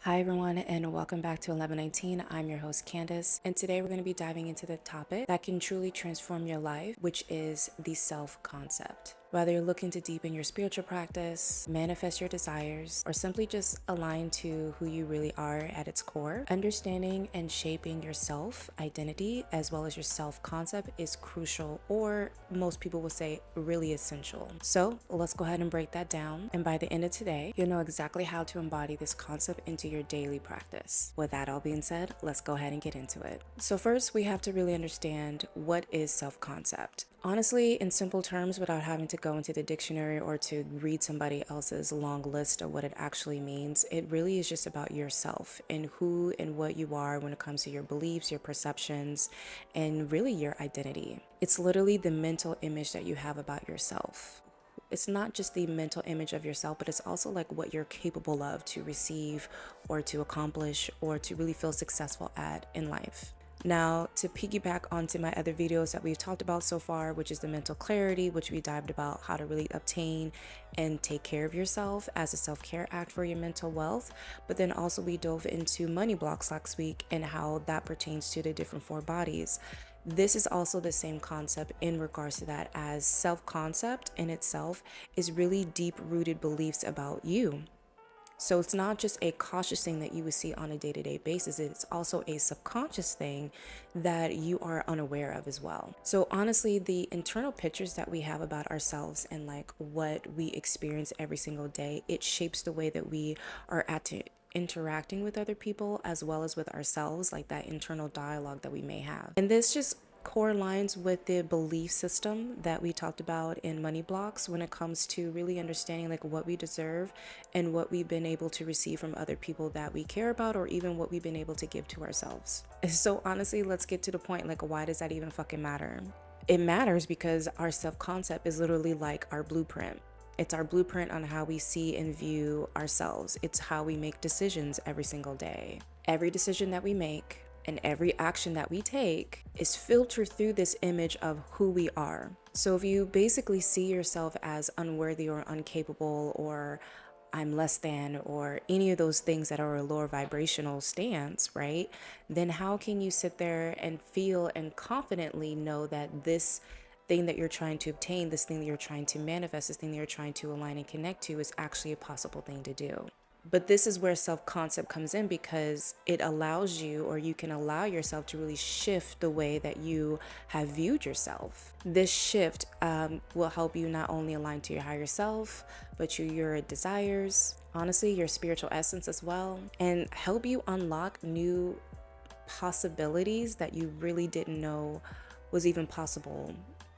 Hi everyone, and welcome back to 1119. I'm your host Candace, and today we're going to be diving into the topic that can truly transform your life, which is the self-concept. Whether you're looking to deepen your spiritual practice, manifest your desires, or simply just align to who you really are at its core, understanding and shaping your self-identity as well as your self-concept is crucial, or most people will say really essential. So let's go ahead and break that down, and by the end of today, you'll know exactly how to embody this concept into your daily practice. With that all being said, let's go ahead and get into it. So first, we have to really understand what is self-concept. Honestly, in simple terms, without having to go into the dictionary or to read somebody else's long list of what it actually means, it really is just about yourself and who and what you are when it comes to your beliefs, your perceptions, and really your identity. It's literally the mental image that you have about yourself. It's not just the mental image of yourself, but it's also like what you're capable of to receive or to accomplish or to really feel successful at in life. Now, to piggyback onto my other videos that we've talked about so far, which is the mental clarity, which we dived about how to really obtain and take care of yourself as a self-care act for your mental wealth. But then also we dove into money blocks last week and how that pertains to the different four bodies. This is also the same concept in regards to that, as self-concept in itself is really deep-rooted beliefs about you. So it's not just a cautious thing that you would see on a day-to-day basis. It's also a subconscious thing that you are unaware of as well. So honestly, the internal pictures that we have about ourselves and like what we experience every single day, it shapes the way that we are interacting with other people as well as with ourselves, like that internal dialogue that we may have. And this just correlates with the belief system that we talked about in money blocks when it comes to really understanding like what we deserve and what we've been able to receive from other people that we care about, or even what we've been able to give to ourselves. So honestly, let's get to the point, like, why does that even fucking matter? It matters because our self-concept is literally like our blueprint. It's our blueprint on how we see and view ourselves. It's how we make decisions every single day. Every decision that we make and every action that we take is filtered through this image of who we are. So if you basically see yourself as unworthy or incapable or I'm less than or any of those things that are a lower vibrational stance, right? Then how can you sit there and feel and confidently know that this thing that you're trying to obtain, this thing that you're trying to manifest, this thing that you're trying to align and connect to is actually a possible thing to do? But this is where self-concept comes in, because it allows you, or you can allow yourself to really shift the way that you have viewed yourself. This shift will help you not only align to your higher self, but to your desires, honestly, your spiritual essence as well, and help you unlock new possibilities that you really didn't know was even possible.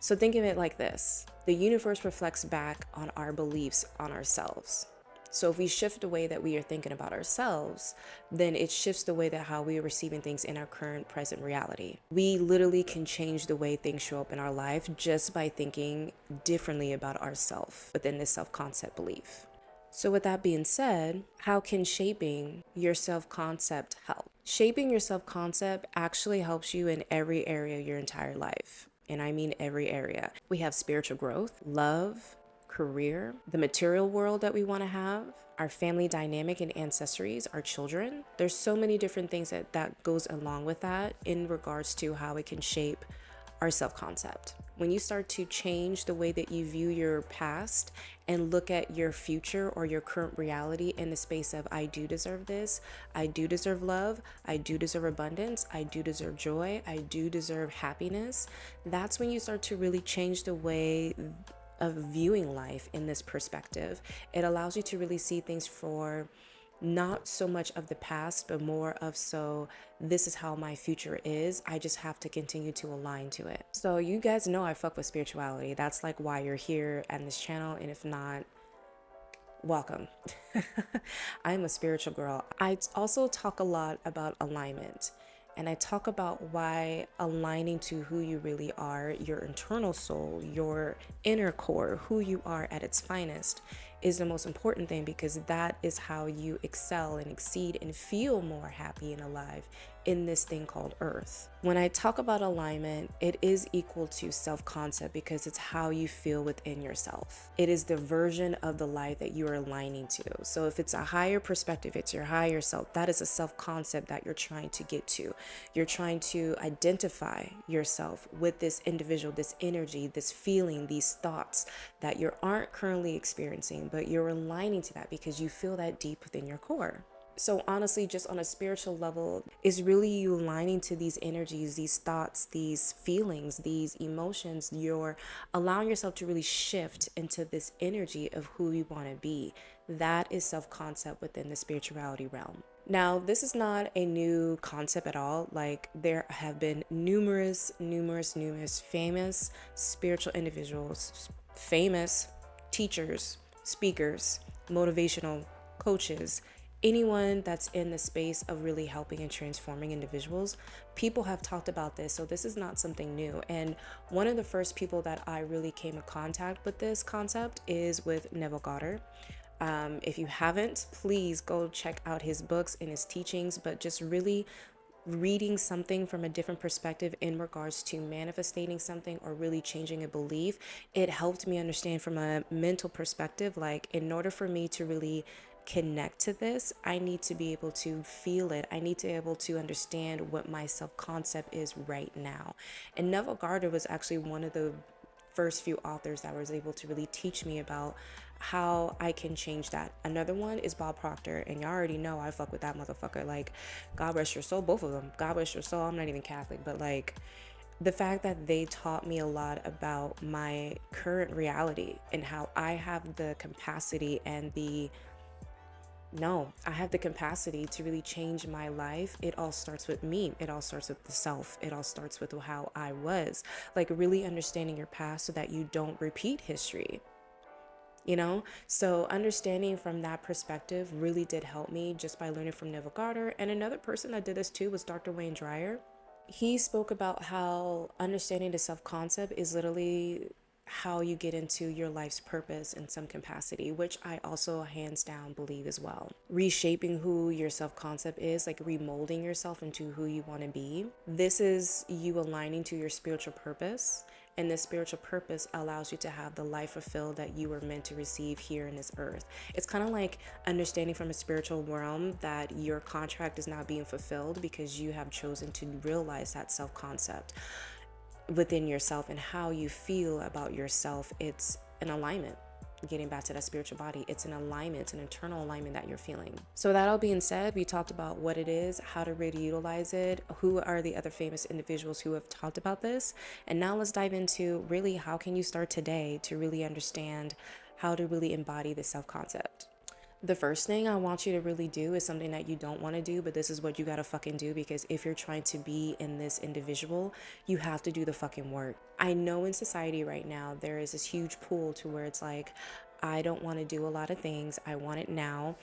So think of it like this. The universe reflects back on our beliefs on ourselves. So if we shift the way that we are thinking about ourselves, then it shifts the way that how we are receiving things in our current present reality. We literally can change the way things show up in our life just by thinking differently about ourselves within this self-concept belief. So with that being said, how can shaping your self-concept help? Shaping your self-concept actually helps you in every area of your entire life. And I mean every area. We have spiritual growth, love, career, the material world that we want to have, our family dynamic and ancestries, our children. There's so many different things that goes along with that in regards to how it can shape our self-concept. When you start to change the way that you view your past and look at your future or your current reality in the space of, I do deserve this, I do deserve love, I do deserve abundance, I do deserve joy, I do deserve happiness, that's when you start to really change the way of viewing life in this perspective. It allows you to really see things for not so much of the past, but more of, so this is how my future is. I just have to continue to align to it. So you guys know I fuck with spirituality. That's like why you're here on this channel. And if not, welcome. I'm a spiritual girl. I also talk a lot about alignment. And I talk about why aligning to who you really are, your internal soul, your inner core, who you are at its finest, is the most important thing, because that is how you excel and exceed and feel more happy and alive in this thing called earth. When I talk about alignment, it is equal to self-concept, because it's how you feel within yourself. It is the version of the life that you are aligning to. So if it's a higher perspective, it's your higher self, that is a self-concept that you're trying to get to. You're trying to identify yourself with this individual, this energy, this feeling, these thoughts that you aren't currently experiencing, but you're aligning to that because you feel that deep within your core. So honestly, just on a spiritual level, is really you aligning to these energies, these thoughts, these feelings, these emotions. You're allowing yourself to really shift into this energy of who you want to be. That is self-concept within the spirituality realm. Now, this is not a new concept at all. Like, there have been numerous famous spiritual individuals, famous teachers, speakers, motivational coaches, anyone that's in the space of really helping and transforming individuals. People have talked about this, so this is not something new. And one of the first people that I really came in contact with this concept is with Neville Goddard. If you haven't, please go check out his books and his teachings, but just really reading something from a different perspective in regards to manifesting something or really changing a belief, it helped me understand from a mental perspective, like, in order for me to really connect to this, I need to be able to feel it. I need to be able to understand what my self-concept is right now. And Neville Goddard was actually one of the first few authors that was able to really teach me about how I can change that. Another one is Bob Proctor, and y'all already know I fuck with that motherfucker. Like, God rest your soul, both of them. God rest your soul. I'm not even Catholic, but like, the fact that they taught me a lot about my current reality and how I have the capacity and I have the capacity to really change my life. It all starts with me. It all starts with the self. It all starts with how I was. Like, really understanding your past so that you don't repeat history. So understanding from that perspective really did help me, just by learning from Neville Goddard. And another person that did this too was Dr. Wayne Dyer. He spoke about how understanding the self-concept is literally how you get into your life's purpose in some capacity, which I also hands down believe as well. Reshaping who your self-concept is, like remolding yourself into who you want to be. This is you aligning to your spiritual purpose, and this spiritual purpose allows you to have the life fulfilled that you were meant to receive here in this earth. It's kind of like understanding from a spiritual realm that your contract is not being fulfilled because you have chosen to realize that self-concept within yourself and how you feel about yourself. It's an alignment. Getting back to that spiritual body, it's an alignment, it's an internal alignment that you're feeling. So that all being said, we talked about what it is, how to really utilize it, who are the other famous individuals who have talked about this, and now let's dive into really how can you start today to really understand how to really embody the self-concept. The first thing I want you to really do is something that you don't want to do, but this is what you gotta fucking do, because if you're trying to be in this individual, you have to do the fucking work. I know in society right now, there is this huge pull to where it's like, I don't want to do a lot of things. I want it now.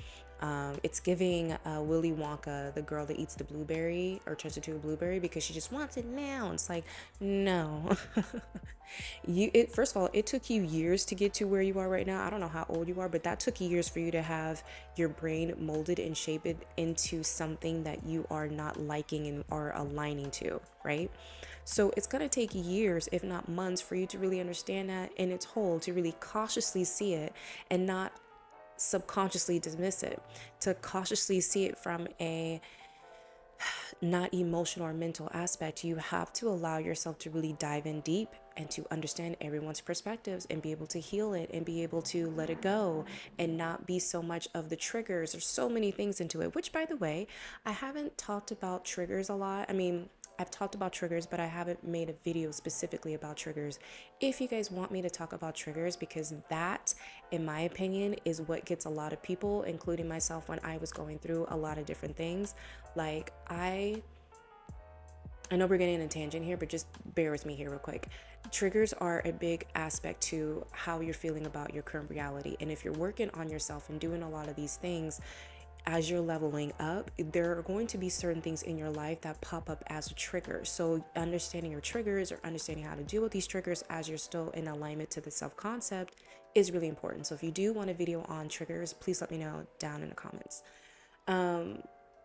It's giving Willy Wonka, the girl that eats the blueberry or turns into a blueberry because she just wants it now. It's like, no. First of all, it took you years to get to where you are right now. I don't know how old you are, but that took years for you to have your brain molded and shaped into something that you are not liking and are aligning to, right? So it's going to take years, if not months, for you to really understand that in its whole, to really cautiously see it and not subconsciously dismiss it, to cautiously see it from a not emotional or mental aspect. You have to allow yourself to really dive in deep and to understand everyone's perspectives and be able to heal it and be able to let it go and not be so much of the triggers. There's so many things into it, which, by the way, I haven't talked about triggers a lot. I mean, I've talked about triggers, but I haven't made a video specifically about triggers. If you guys want me to talk about triggers, because that, in my opinion, is what gets a lot of people, including myself, when I was going through a lot of different things. Like, I know we're getting in a tangent here, but just bear with me here real quick. Triggers are a big aspect to how you're feeling about your current reality. And if you're working on yourself and doing a lot of these things, as you're leveling up, there are going to be certain things in your life that pop up as a trigger. So understanding your triggers or understanding how to deal with these triggers as you're still in alignment to the self-concept is really important. So if you do want a video on triggers, please let me know down in the comments.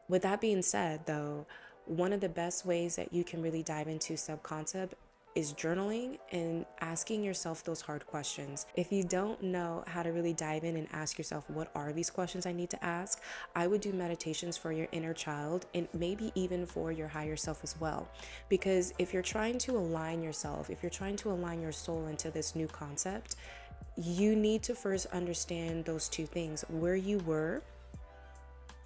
With that being said, though, one of the best ways that you can really dive into self-concept is journaling and asking yourself those hard questions. If you don't know how to really dive in and ask yourself, what are these questions I need to ask? I would do meditations for your inner child and maybe even for your higher self as well. Because if you're trying to align yourself, if you're trying to align your soul into this new concept, you need to first understand those two things: where you were,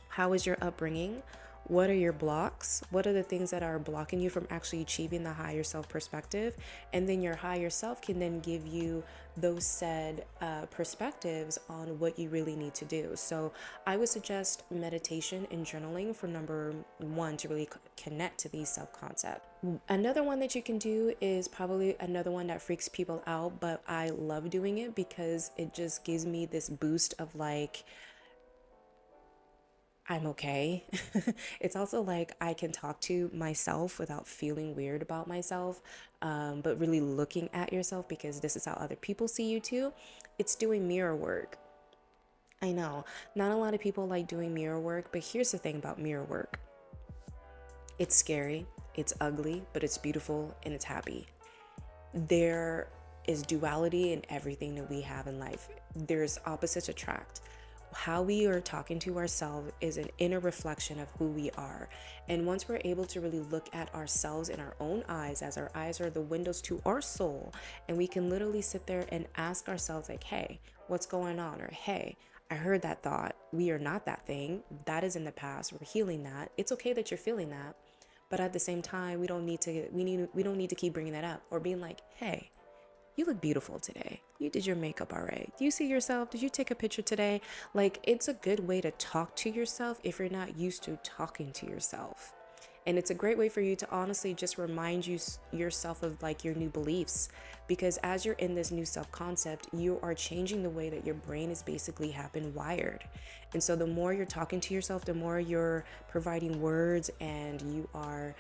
how is your upbringing, what are your blocks, what are the things that are blocking you from actually achieving the higher self perspective, and then your higher self can then give you those said perspectives on what you really need to do. So I would suggest meditation and journaling for number one, to really connect to these self-concept. Another one that you can do is probably another one that freaks people out, but I love doing it because it just gives me this boost of like, I'm okay. It's also like I can talk to myself without feeling weird about myself, but really looking at yourself, because this is how other people see you too. It's doing mirror work. I know not a lot of people like doing mirror work, but here's the thing about mirror work: it's scary, it's ugly, but it's beautiful and it's happy. There is duality in everything that we have in life. There's opposites attract. How we are talking to ourselves is an inner reflection of who we are. And once we're able to really look at ourselves in our own eyes, as our eyes are the windows to our soul, and we can literally sit there and ask ourselves like, hey, what's going on? Or hey, I heard that thought. We are not that thing. That is in the past. We're healing that. It's okay that you're feeling that. But at the same time, we don't need to keep bringing that up or being like, hey, you look beautiful today. You did your makeup all right. Do you see yourself? Did you take a picture today? Like, it's a good way to talk to yourself if you're not used to talking to yourself. And it's a great way for you to honestly just remind yourself of like your new beliefs, because as you're in this new self-concept, you are changing the way that your brain is basically have been wired. And so the more you're talking to yourself, the more you're providing words and you are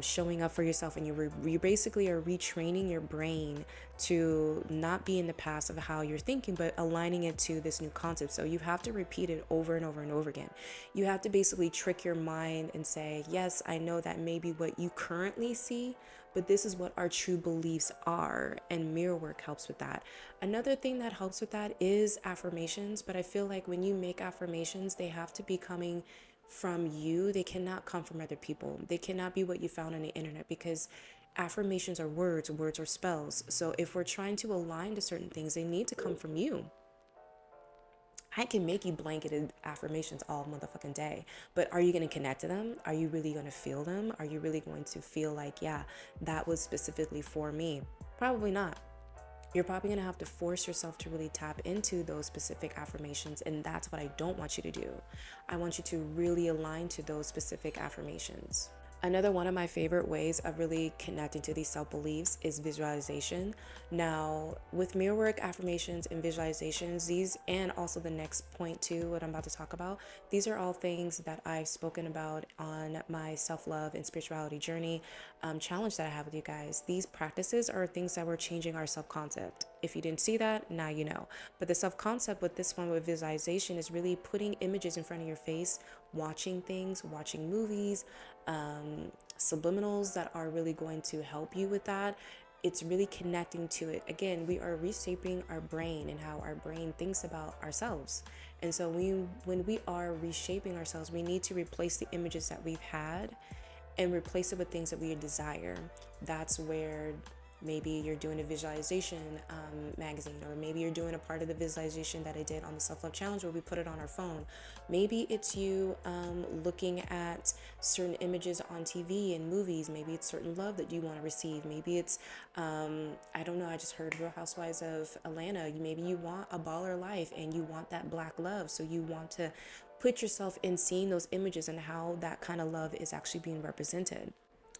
showing up for yourself, and you basically are retraining your brain to not be in the past of how you're thinking, but aligning it to this new concept. So you have to repeat it over and over and over again. You have to basically trick your mind and say, yes, I know that may be what you currently see, but this is what our true beliefs are. And mirror work helps with that. Another thing that helps with that is affirmations. But I feel like when you make affirmations, they have to be coming from you. They cannot come from other people. They cannot be what you found on the internet, because affirmations are words are spells. So if we're trying to align to certain things, they need to come from you. I can make you blanketed affirmations all motherfucking day, but are you going to connect to them? Are you really going to feel them? Are you really going to feel like, yeah, that was specifically for me? Probably not. You're probably going to have to force yourself to really tap into those specific affirmations, and that's what I don't want you to do. I want you to really align to those specific affirmations. Another one of my favorite ways of really connecting to these self-beliefs is visualization. Now, with mirror work, affirmations, and visualizations, these, and also the next point too, what I'm about to talk about, these are all things that I've spoken about on my self-love and spirituality journey challenge that I have with you guys. These practices are things that we're changing our self-concept. If you didn't see that, now you know. But the self-concept with this one, with visualization, is really putting images in front of your face, watching things, watching movies, subliminals that are really going to help you with that. It's really connecting to it. Again, we are reshaping our brain and how our brain thinks about ourselves. And so when we are reshaping ourselves, we need to replace the images that we've had and replace it with things that we desire. That's where maybe you're doing a visualization magazine, or maybe you're doing a part of the visualization that I did on the self-love challenge where we put it on our phone. Maybe it's you looking at certain images on TV and movies. Maybe it's certain love that you want to receive. Maybe it's I don't know, I just heard Real Housewives of Atlanta. Maybe you want a baller life and you want that black love, so you want to put yourself in seeing those images and how that kind of love is actually being represented.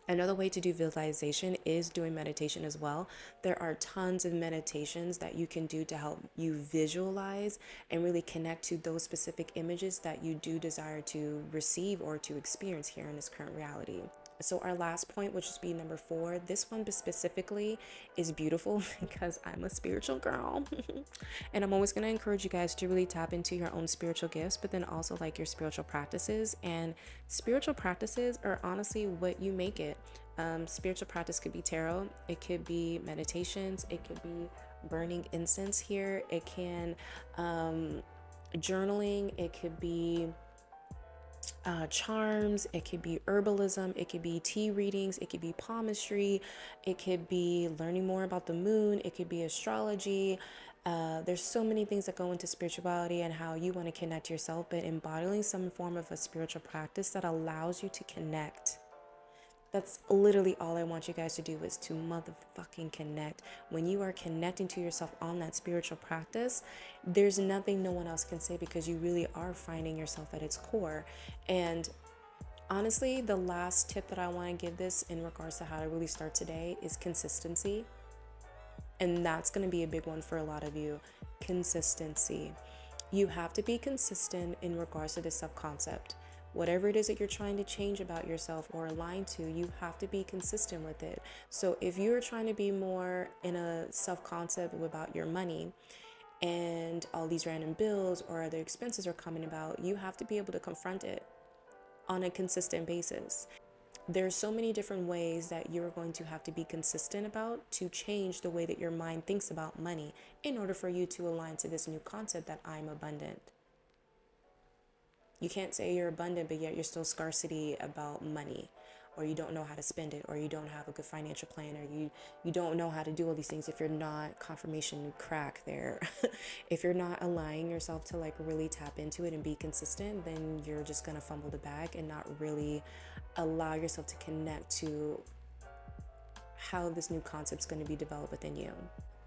Another way to do visualization is doing meditation as well. There are tons of meditations that you can do to help you visualize and really connect to those specific images that you do desire to receive or to experience here in this current reality. So our last point, which is be number 4, this one specifically is beautiful because I'm a spiritual girl. And I'm always going to encourage you guys to really tap into your own spiritual gifts, but then also like your spiritual practices. And spiritual practices are honestly what you make it. Spiritual practice could be tarot, it could be meditations, it could be burning incense here, it can journaling, it could be charms, it could be herbalism, it could be tea readings, it could be palmistry, it could be learning more about the moon, it could be astrology. There's so many things that go into spirituality and how you want to connect yourself, but embodying some form of a spiritual practice that allows you to connect. That's literally all I want you guys to do, is to motherfucking connect. When you are connecting to yourself on that spiritual practice, there's nothing no one else can say, because you really are finding yourself at its core. And honestly, the last tip that I want to give this in regards to how to really start today is consistency. And that's going to be a big one for a lot of you. Consistency. You have to be consistent in regards to the self-concept. Whatever it is that you're trying to change about yourself or align to, you have to be consistent with it. So if you're trying to be more in a self-concept about your money, and all these random bills or other expenses are coming about, you have to be able to confront it on a consistent basis. There's so many different ways that you're going to have to be consistent about to change the way that your mind thinks about money in order for you to align to this new concept that I'm abundant. You can't say you're abundant, but yet you're still scarcity about money, or you don't know how to spend it, or you don't have a good financial plan, or you don't know how to do all these things if you're not confirmation crack there. If you're not allowing yourself to like really tap into it and be consistent, then you're just gonna fumble the bag and not really allow yourself to connect to how this new concept's going to be developed within you.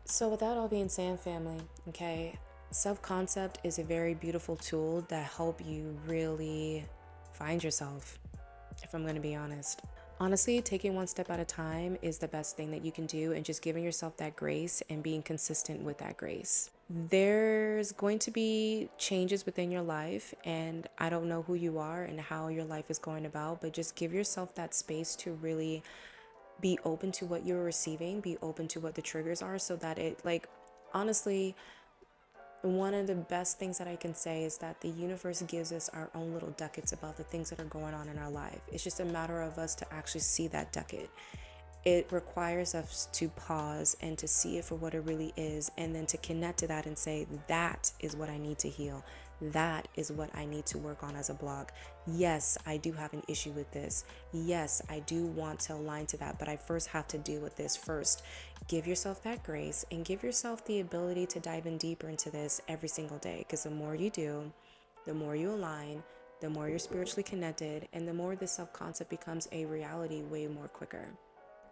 So with that all being said, family, okay, self-concept is a very beautiful tool that help you really find yourself, if I'm going to be honest. Honestly, taking one step at a time is the best thing that you can do, and just giving yourself that grace and being consistent with that grace. There's going to be changes within your life, and I don't know who you are and how your life is going about, but just give yourself that space to really be open to what you're receiving, be open to what the triggers are, so that it, like, honestly, one of the best things that I can say is that the universe gives us our own little ducats about the things that are going on in our life. It's just a matter of us to actually see that ducat. It requires us to pause and to see it for what it really is, and then to connect to that and say, that is what I need to heal. That is what I need to work on as a block. Yes, I do have an issue with this. Yes, I do want to align to that, but I first have to deal with this first. Give yourself that grace and give yourself the ability to dive in deeper into this every single day, because the more you do, the more you align, the more you're spiritually connected, and the more this self-concept becomes a reality way more quicker.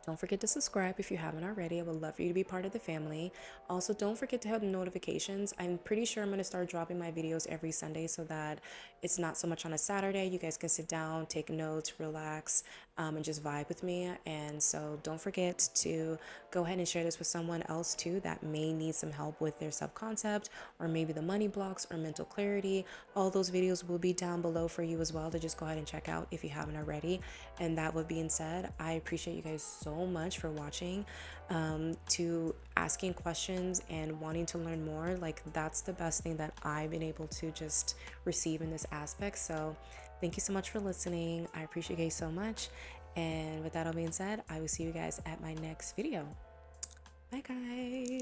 Don't forget to subscribe if you haven't already. I would love for you to be part of the family. Also, don't forget to hit the notifications. I'm pretty sure I'm going to start dropping my videos every Sunday, so that it's not so much on a Saturday. You guys can sit down, take notes, relax, and just vibe with me. And so don't forget to go ahead and share this with someone else too that may need some help with their self-concept, or maybe the money blocks or mental clarity. All those videos will be down below for you as well to just go ahead and check out if you haven't already. And that with being said, I appreciate you guys so much for watching, to asking questions and wanting to learn more. Like, that's the best thing that I've been able to just receive in this aspect. So thank you so much for listening. I appreciate you guys so much. And with that all being said, I will see you guys at my next video. Bye guys.